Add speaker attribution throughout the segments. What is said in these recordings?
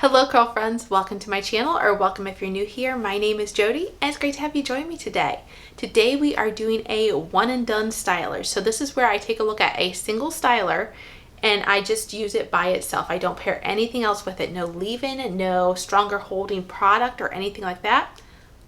Speaker 1: Hello curl friends, welcome to my channel, or welcome if you're new here. My name is Jody and it's great to have you join me today. Today we are doing a one and done styler. So this is where I take a look at a single styler and I just use it by itself. I don't pair anything else with it. No leave-in, no stronger holding product or anything like that.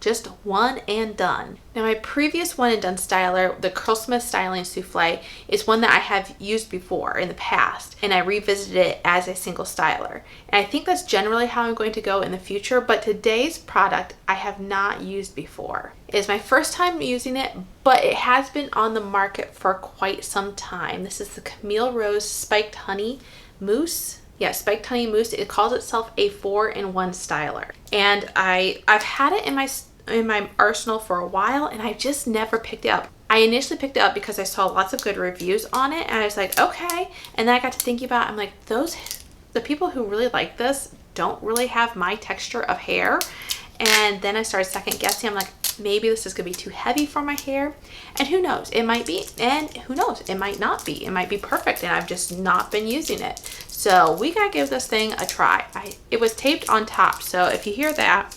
Speaker 1: Just one and done. Now my previous one and done styler, the Curlsmith Styling Souffle, is one that I have used before in the past, and I revisited it as a single styler. And I think that's generally how I'm going to go in the future, but today's product I have not used before. It is my first time using it, but it has been on the market for quite some time. This is the Camille Rose Spiked Honey Mousse. Yeah, Spiked Honey Mousse. It calls itself a 4-in-1 styler. And I've had it in my arsenal for a while and I just never picked it up. I initially picked it up because I saw lots of good reviews on it and I was like, okay. And then I got to thinking about it, I'm like, the people who really like this don't really have my texture of hair. And then I started second guessing. I'm like, maybe this is gonna be too heavy for my hair. And who knows, it might be, and who knows, it might not be. It might be perfect and I've just not been using it. So we gotta give this thing a try. It was taped on top, so if you hear that,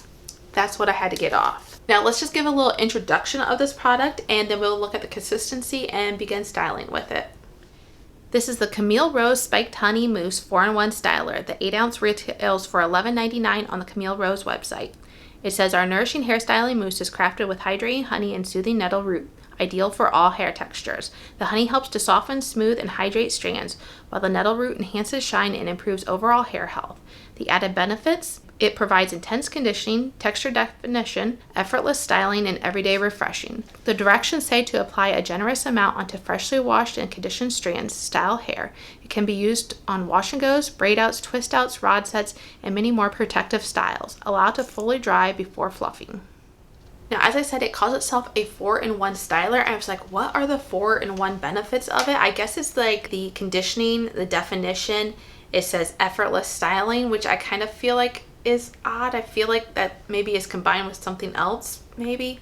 Speaker 1: that's what I had to get off. Now let's just give a little introduction of this product and then we'll look at the consistency and begin styling with it. This is the Camille Rose Spiked Honey Mousse 4-in-1 styler. The 8-ounce retails for $11.99 on the Camille Rose website. It says our nourishing hairstyling mousse is crafted with hydrating honey and soothing nettle root, ideal for all hair textures. The honey helps to soften, smooth, and hydrate strands, while the nettle root enhances shine and improves overall hair health. The added benefits: it provides intense conditioning, texture definition, effortless styling, and everyday refreshing. The directions say to apply a generous amount onto freshly washed and conditioned strands, style hair. It can be used on wash and goes, braid outs, twist outs, rod sets, and many more protective styles. Allow it to fully dry before fluffing. Now, as I said, it calls itself a 4-in-1 styler. And I was like, what are the 4-in-1 benefits of it? I guess it's like the conditioning, the definition. It says effortless styling, which I kind of feel like is odd. I feel like that maybe is combined with something else, maybe,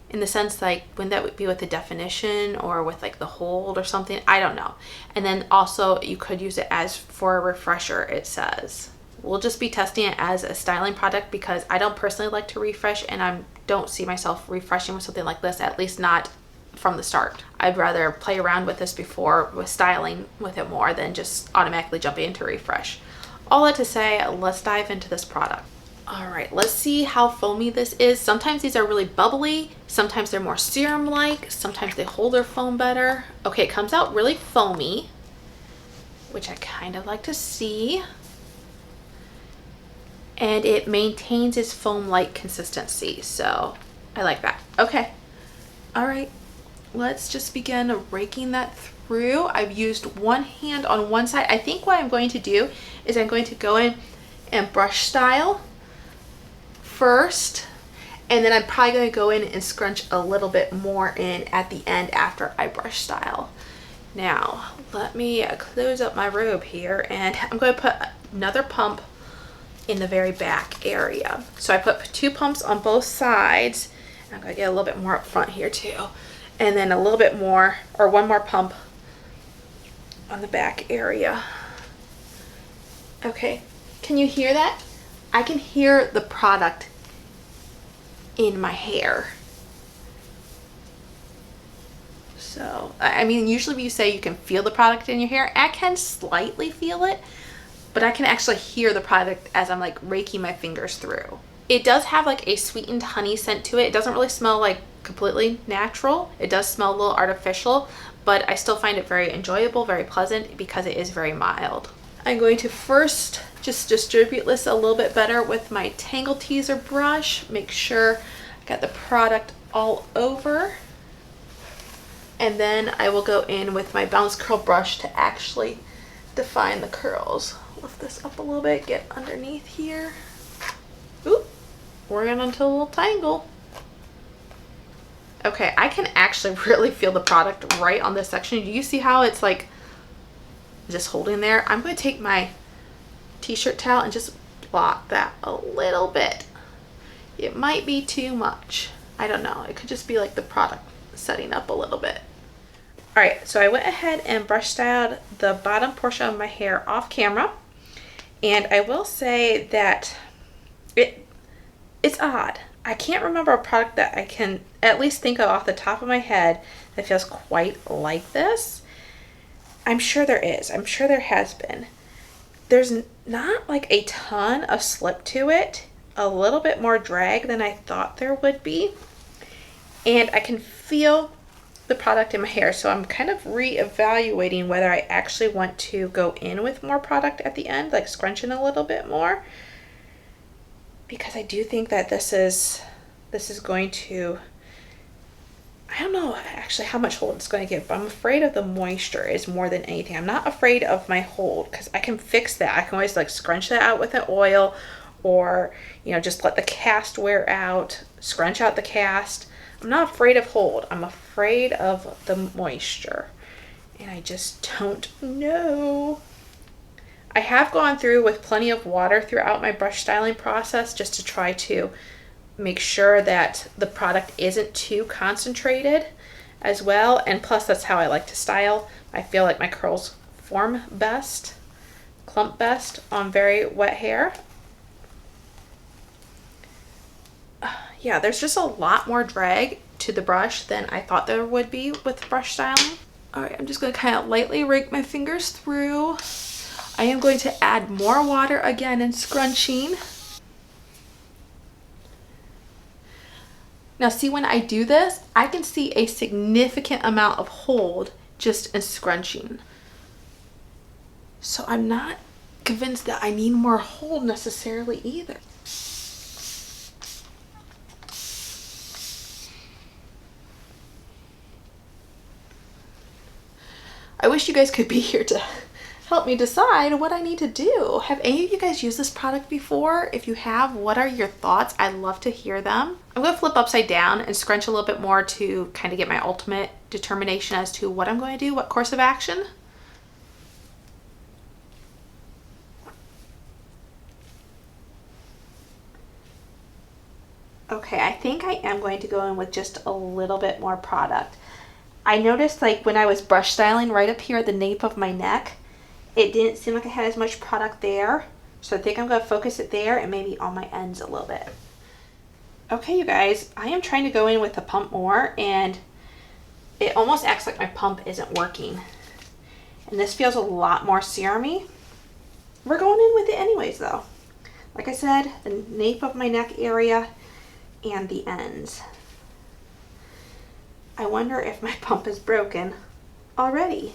Speaker 1: in the sense like, wouldn't that be with the definition or with like the hold or something? I don't know. And then also you could use it as for a refresher, it says. We'll just be testing it as a styling product because I don't personally like to refresh and I don't see myself refreshing with something like this, at least not from the start. I'd rather play around with this before with styling with it more than just automatically jumping into refresh. All that to say, let's dive into this product. All right, let's see how foamy this is. Sometimes these are really bubbly, sometimes they're more serum-like, sometimes they hold their foam better. Okay, it comes out really foamy, which I kind of like to see. And it maintains its foam-like consistency, so I like that. Okay, all right, let's just begin raking that through. I've used one hand on one side. I think what I'm going to do is I'm going to go in and brush style first, and then I'm probably going to go in and scrunch a little bit more in at the end after I brush style. Now, let me close up my robe here, and I'm going to put another pump in the very back area. So I put 2 pumps on both sides. I'm going to get a little bit more up front here too. And then a little bit more, or one more pump on the back area. Okay, can you hear that? I can hear the product in my hair. So, I mean, usually you say you can feel the product in your hair. I can slightly feel it, but I can actually hear the product as I'm like raking my fingers through. It does have like a sweetened honey scent to it. It doesn't really smell like completely natural. It does smell a little artificial, but I still find it very enjoyable, very pleasant because it is very mild. I'm going to first just distribute this a little bit better with my Tangle Teezer brush. Make sure I got the product all over. And then I will go in with my bounce curl brush to actually define the curls. Lift this up a little bit, get underneath here. Oop, we're going into a little tangle. Okay, I can actually really feel the product right on this section. Do you see how it's like just holding there? I'm going to take my t-shirt towel and just blot that a little bit. It might be too much. I don't know. It could just be like the product setting up a little bit. All right, so I went ahead and brush styled the bottom portion of my hair off camera. And I will say that it's odd. I can't remember a product that I can at least think of off the top of my head that feels quite like this. I'm sure there is. I'm sure there has been. There's not like a ton of slip to it. A little bit more drag than I thought there would be. And I can feel the product in my hair. So I'm kind of reevaluating whether I actually want to go in with more product at the end, like scrunching a little bit more. Because I do think that this is going to, I don't know actually how much hold it's going to give, but I'm afraid of the moisture is more than anything. I'm not afraid of my hold because I can fix that. I can always like scrunch that out with an oil, or, you know, just let the cast wear out, scrunch out the cast. I'm not afraid of hold. I'm afraid of the moisture. And I just don't know. I have gone through with plenty of water throughout my brush styling process just to try to make sure that the product isn't too concentrated as well. And plus, that's how I like to style. I feel like my curls form best, clump best on very wet hair. Yeah, there's just a lot more drag to the brush than I thought there would be with brush styling. All right, I'm just going to kind of lightly rake my fingers through. I am going to add more water again and scrunching. Now see, when I do this, I can see a significant amount of hold just in scrunching. So I'm not convinced that I need more hold necessarily either. I wish you guys could be here to help me decide what I need to do. Have any of you guys used this product before? If you have, what are your thoughts? I'd love to hear them. I'm going to flip upside down and scrunch a little bit more to kind of get my ultimate determination as to what I'm going to do, what course of action. Okay, I think I am going to go in with just a little bit more product. I noticed like when I was brush styling right up here at the nape of my neck, it didn't seem like I had as much product there. So I think I'm going to focus it there and maybe on my ends a little bit. Okay, you guys, I am trying to go in with the pump more, and it almost acts like my pump isn't working. And this feels a lot more serumy. We're going in with it anyways though. Like I said, the nape of my neck area and the ends. I wonder if my pump is broken already.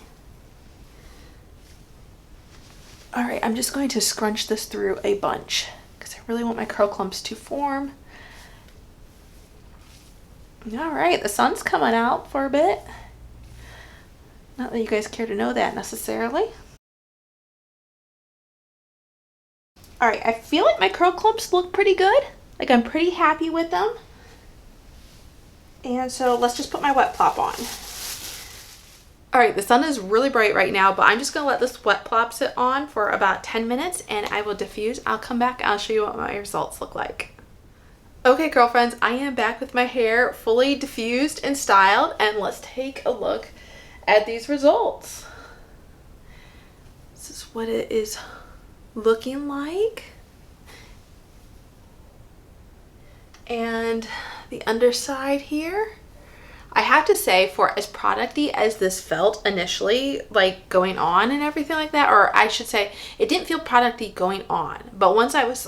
Speaker 1: All right, I'm just going to scrunch this through a bunch because I really want my curl clumps to form. All right, the sun's coming out for a bit. Not that you guys care to know that necessarily. All right, I feel like my curl clumps look pretty good. Like I'm pretty happy with them. And so let's just put my wet plop on. All right, the sun is really bright right now, but I'm just gonna let this wet plop sit on for about 10 minutes and I will diffuse. I'll come back and I'll show you what my results look like. Okay, girlfriends, I am back with my hair fully diffused and styled, and let's take a look at these results. This is what it is looking like. And the underside here. I have to say, for as producty as this felt initially, like going on and everything like that, or I should say, it didn't feel producty going on, but once I was...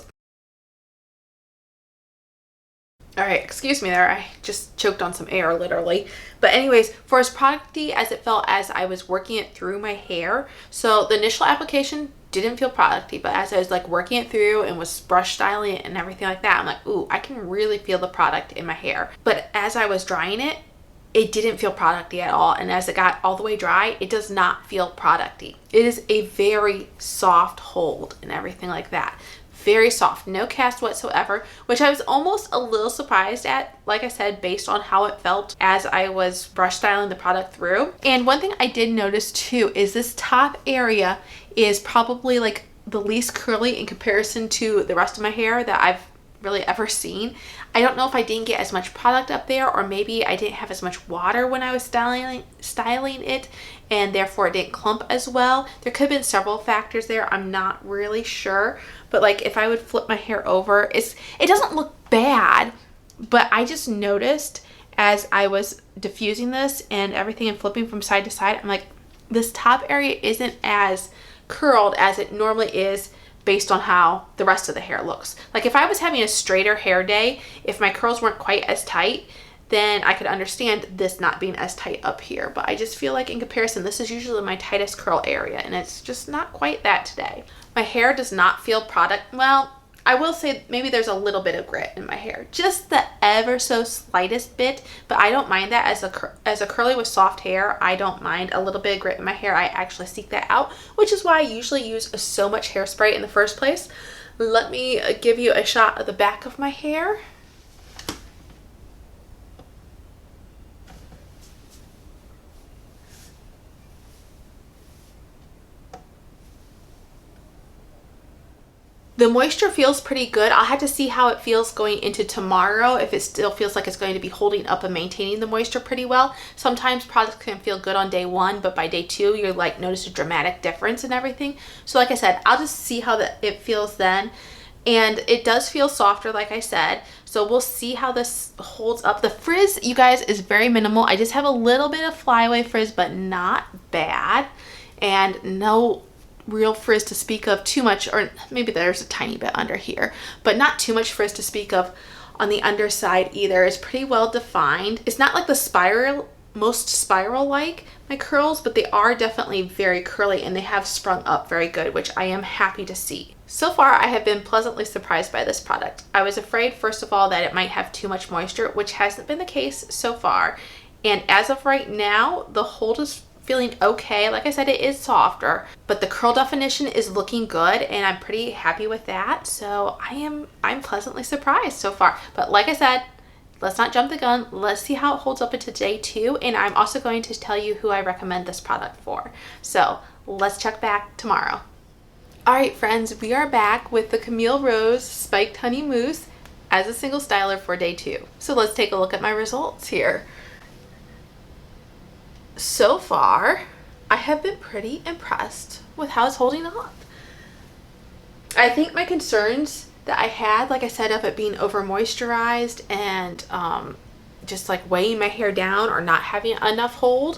Speaker 1: All right, excuse me there, I just choked on some air literally. But anyways, for as producty as it felt as I was working it through my hair, so the initial application didn't feel producty, but as I was like working it through and was brush styling it and everything like that, I'm like, ooh, I can really feel the product in my hair. But as I was drying it, it didn't feel producty at all. And as it got all the way dry, it does not feel producty. It is a very soft hold and everything like that. Very soft, no cast whatsoever, which I was almost a little surprised at, like I said, based on how it felt as I was brush styling the product through. And one thing I did notice too is this top area is probably like the least curly in comparison to the rest of my hair that I've really ever seen. I don't know if I didn't get as much product up there, or maybe I didn't have as much water when I was styling it, and therefore it didn't clump as well. There could have been several factors there. I'm not really sure, but like if I would flip my hair over, it doesn't look bad, but I just noticed as I was diffusing this and everything and flipping from side to side, I'm like, this top area isn't as curled as it normally is based on how the rest of the hair looks. Like if I was having a straighter hair day, if my curls weren't quite as tight, then I could understand this not being as tight up here. But I just feel like in comparison, this is usually my tightest curl area, and it's just not quite that today. My hair does not feel product, well, I will say maybe there's a little bit of grit in my hair, just the ever so slightest bit, but I don't mind that. As a curly with soft hair, I don't mind a little bit of grit in my hair. I actually seek that out, which is why I usually use so much hairspray in the first place. Let me give you a shot of the back of my hair. The moisture feels pretty good. I'll have to see how it feels going into tomorrow, if it still feels like it's going to be holding up and maintaining the moisture pretty well. Sometimes products can feel good on day one, but by day two, you're like notice a dramatic difference in everything. So like I said, I'll just see how it feels then. And it does feel softer, like I said. So we'll see how this holds up. The frizz, you guys, is very minimal. I just have a little bit of flyaway frizz, but not bad. And no real frizz to speak of too much, or maybe there's a tiny bit under here, but not too much frizz to speak of on the underside either. It's pretty well defined. It's not like the most spiral like my curls, but they are definitely very curly and they have sprung up very good, which I am happy to see. So far, I have been pleasantly surprised by this product. I was afraid, first of all, that it might have too much moisture, which hasn't been the case so far. And as of right now, the hold is feeling okay. Like I said, it is softer, but the curl definition is looking good and I'm pretty happy with that. So I'm pleasantly surprised so far. But like I said, let's not jump the gun. Let's see how it holds up into day two. And I'm also going to tell you who I recommend this product for. So let's check back tomorrow. All right, friends, we are back with the Camille Rose Spiked Honey Mousse as a single styler for day two. So let's take a look at my results here. So far, I have been pretty impressed with how it's holding up. I think my concerns that I had, like I said, of it being over moisturized and just like weighing my hair down or not having enough hold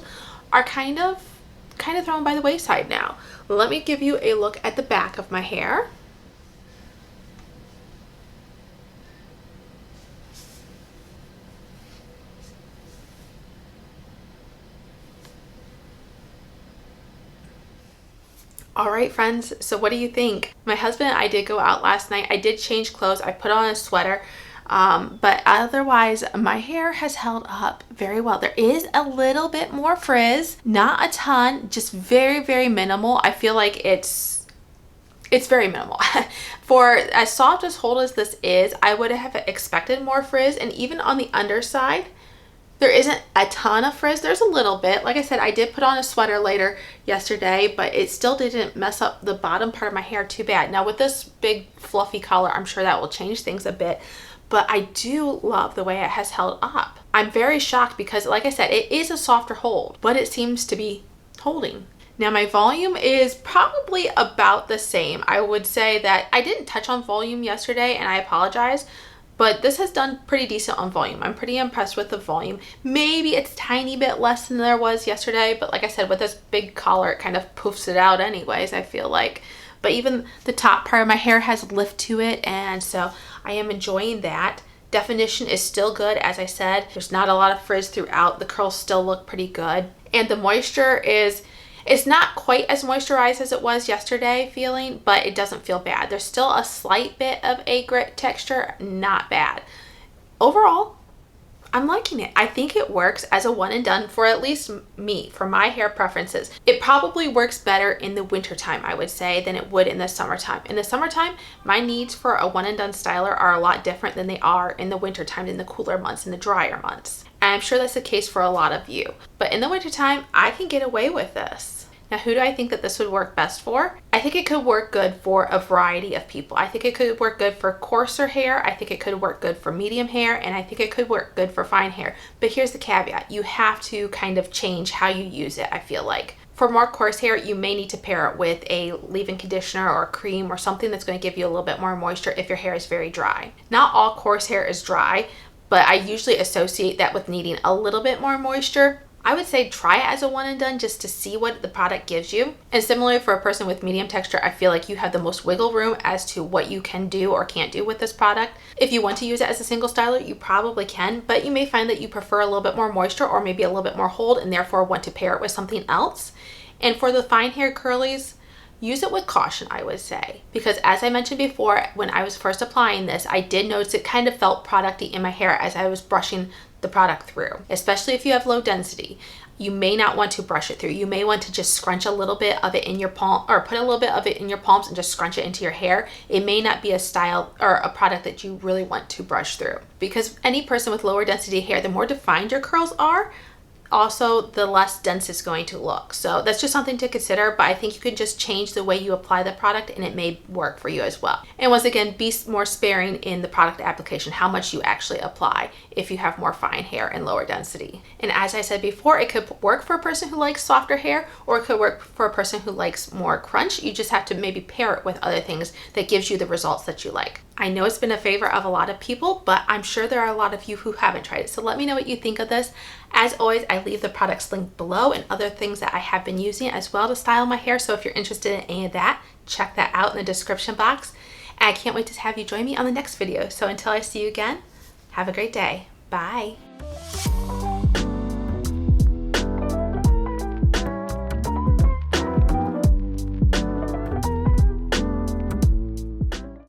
Speaker 1: are kind of thrown by the wayside now. Let me give you a look at the back of my hair. All right, friends, so what do you think? My husband and I did go out last night. I did change clothes. I put on a sweater, but otherwise my hair has held up very well. There is a little bit more frizz, not a ton, just very, very minimal. I feel like it's very minimal. For as soft as hold as this is, I would have expected more frizz, and even on the underside, there isn't a ton of frizz. There's a little bit. Like I said, I did put on a sweater later yesterday, but it still didn't mess up the bottom part of my hair too bad. Now with this big fluffy collar, I'm sure that will change things a bit, but I do love the way it has held up. I'm very shocked because, like I said, it is a softer hold, but it seems to be holding. Now my volume is probably about the same. I would say that I didn't touch on volume yesterday, and I apologize, but this has done pretty decent on volume. I'm pretty impressed with the volume. Maybe it's a tiny bit less than there was yesterday, but like I said, with this big collar, it kind of poofs it out anyways, I feel like. But even the top part of my hair has lift to it, and so I am enjoying that. Definition is still good, as I said. There's not a lot of frizz throughout. The curls still look pretty good. And the moisture it's not quite as moisturized as it was yesterday feeling, but it doesn't feel bad. There's still a slight bit of a grit texture, not bad. Overall, I'm liking it. I think it works as a one and done for at least me, for my hair preferences. It probably works better in the wintertime, I would say, than it would in the summertime. In the summertime, my needs for a one and done styler are a lot different than they are in the wintertime, in the cooler months, in the drier months. And I'm sure that's the case for a lot of you. But in the wintertime, I can get away with this. Now, who do I think that this would work best for? I think it could work good for a variety of people. I think it could work good for coarser hair. I think it could work good for medium hair, and I think it could work good for fine hair. But here's the caveat. You have to kind of change how you use it, I feel like. For more coarse hair, you may need to pair it with a leave-in conditioner or a cream or something that's going to give you a little bit more moisture if your hair is very dry. Not all coarse hair is dry, but I usually associate that with needing a little bit more moisture. I would say try it as a one and done just to see what the product gives you. And similarly for a person with medium texture, I feel like you have the most wiggle room as to what you can do or can't do with this product. If you want to use it as a single styler, you probably can, but you may find that you prefer a little bit more moisture or maybe a little bit more hold and therefore want to pair it with something else. And for the fine hair curlies, use it with caution, I would say, because as I mentioned before, when I was first applying this, I did notice it kind of felt producty in my hair as I was brushing the product through, especially if you have low density. You may not want to brush it through. You may want to just scrunch a little bit of it in your palm, or put a little bit of it in your palms and just scrunch it into your hair. It may not be a style or a product that you really want to brush through, because any person with lower density hair, the more defined your curls are, also the less dense it's going to look. So that's just something to consider, but I think you can just change the way you apply the product and it may work for you as well. And once again, be more sparing in the product application, how much you actually apply if you have more fine hair and lower density. And as I said before, it could work for a person who likes softer hair, or it could work for a person who likes more crunch. You just have to maybe pair it with other things that gives you the results that you like. I know it's been a favorite of a lot of people, but I'm sure there are a lot of you who haven't tried it. So let me know what you think of this. As always, I leave the products linked below and other things that I have been using as well to style my hair. So if you're interested in any of that, check that out in the description box. And I can't wait to have you join me on the next video. So until I see you again, have a great day. Bye.